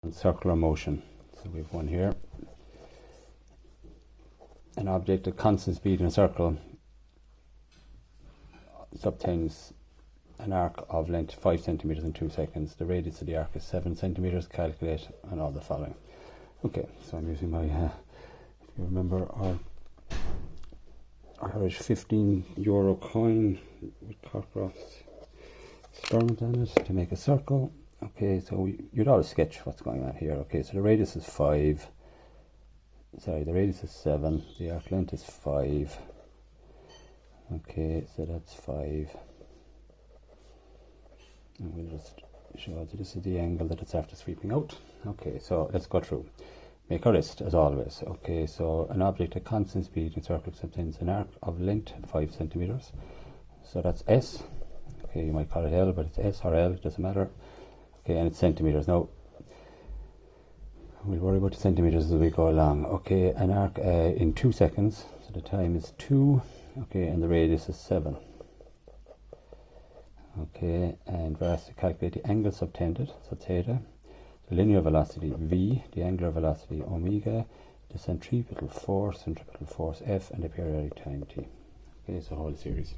and circular motion. So we have one here. An object at constant speed in a circle subtends an arc of length 5 centimeters in 2 seconds. The radius of the arc is 7 centimeters. Calculate and all the following. Okay, so I'm using my, if you remember, our Irish €15 coin with Cockcroft's experiment on it to make a circle. Okay, so you'd always sketch what's going on here. Okay, so the radius is 5. Sorry, the radius is 7. The arc length is 5. Okay, so that's 5. And we'll just show that this is the angle that it's after sweeping out. Okay, so let's go through. Make a list, as always. Okay, so an object at constant speed in a circle subtends an arc of length 5 centimeters. So that's S. Okay, you might call it L, but it's S or L, it doesn't matter. Okay, and it's centimeters. Now, we'll worry about the centimeters as we go along. Okay, an arc in 2 seconds. So the time is 2. Okay, and the radius is 7. Okay, and we're asked to calculate the angle subtended, so theta, the linear velocity v, the angular velocity omega, the centripetal force F, and the periodic time t. Okay, so whole series.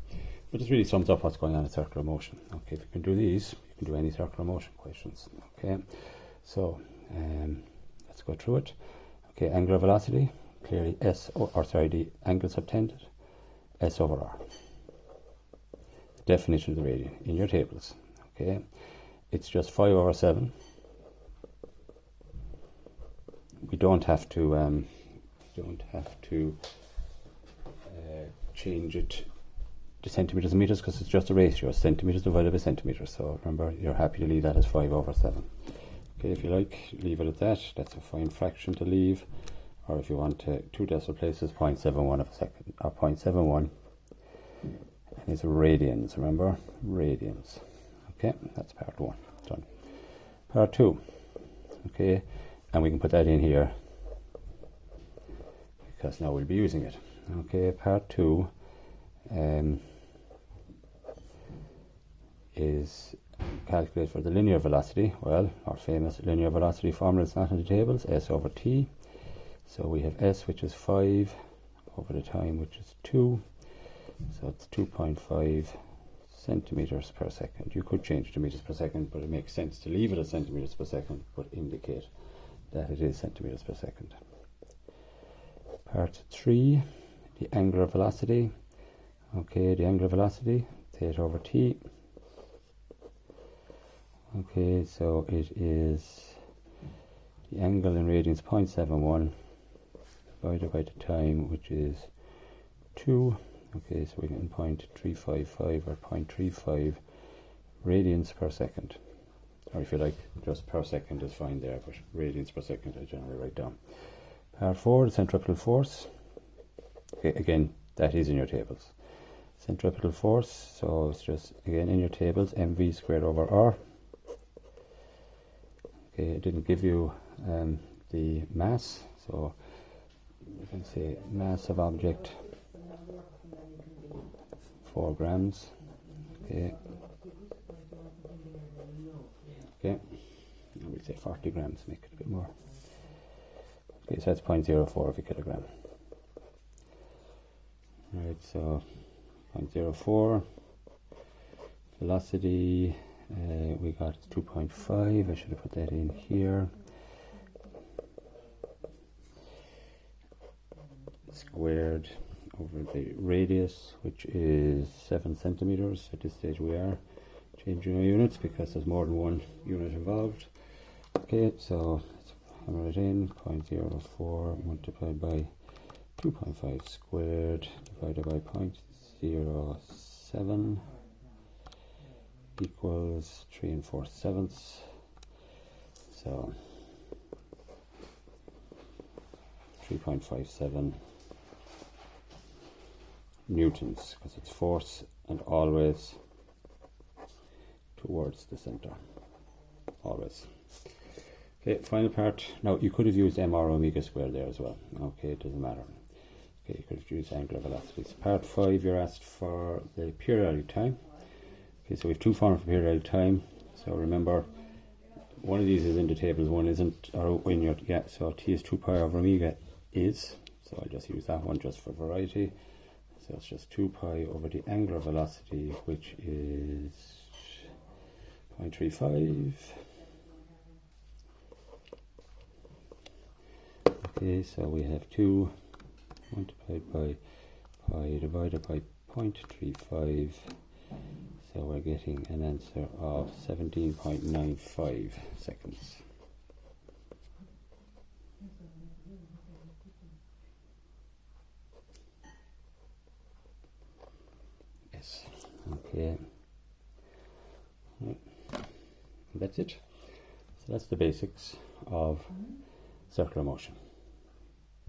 But this really sums up what's going on in circular motion. Okay, if you can do these, you can do any circular motion questions. Okay, so let's go through it. Okay, angular velocity, clearly the angle subtended, S over R. Definition of the radian in your tables. Okay, it's just 5 over 7. We don't have to change it to centimeters and meters because it's just a ratio, centimeters divided by centimeters. So remember, you're happy to leave that as 5 over 7. Okay, if you like, leave it at that. That's a fine fraction to leave. Or if you want to 2 decimal places, 0.71 of a second, or 0.71. And it's radians, remember? Radians. Okay, that's part 1. Done. Part 2. Okay, and we can put that in here because now we'll be using it. Okay, part 2 is calculate for the linear velocity. Well, our famous linear velocity formula is not in the tables, S over T. So we have S, which is 5, over the time, which is 2. So it's 2.5 centimeters per second. You could change it to meters per second, but it makes sense to leave it as centimeters per second, but indicate that it is centimeters per second. Part 3, the angular velocity. Okay, the angular velocity, theta over t. Okay, so it is the angle in radians 0.71 divided by the time, which is 2. Okay, so we get 0.355 or 0.35 radians per second. Or if you like, just per second is fine there, but radians per second I generally write down. Part 4, the centripetal force. Okay, again, that is in your tables. Centripetal force, so it's just, again, in your tables, mv squared over r. Okay, it didn't give you the mass, so you can say mass of object 4 grams. Okay. Okay. And we say 40 grams, make it a bit more. Okay, so that's 0.04 of a kilogram. Right, so 0.04. Velocity, we got 2.5. I should have put that in here. Squared over the radius, which is 7 centimeters. At this stage we are changing our units because there's more than one unit involved. Okay, so let's hammer it in. 0.04 multiplied by 2.5 squared divided by 0.07 equals 3 4/7. So 3.57 newtons, because it's force and always towards the center. Always. Okay, final part. Now you could have used m or omega squared there as well. Okay, it doesn't matter. Okay, you could have used angular velocities. Part 5, you're asked for the periodic time. Okay, so we have 2 formulas for periodic time. So remember, one of these is in the tables, one isn't, or when you're, yeah, so t is 2 pi over omega is, so I'll just use that one just for variety. So it's just 2 pi over the angular velocity, which is 0.35. Okay, so we have 2 multiplied by pi divided by 0.35. So we're getting an answer of 17.95 seconds. Yes, okay. Right. That's it. So that's the basics of circular motion.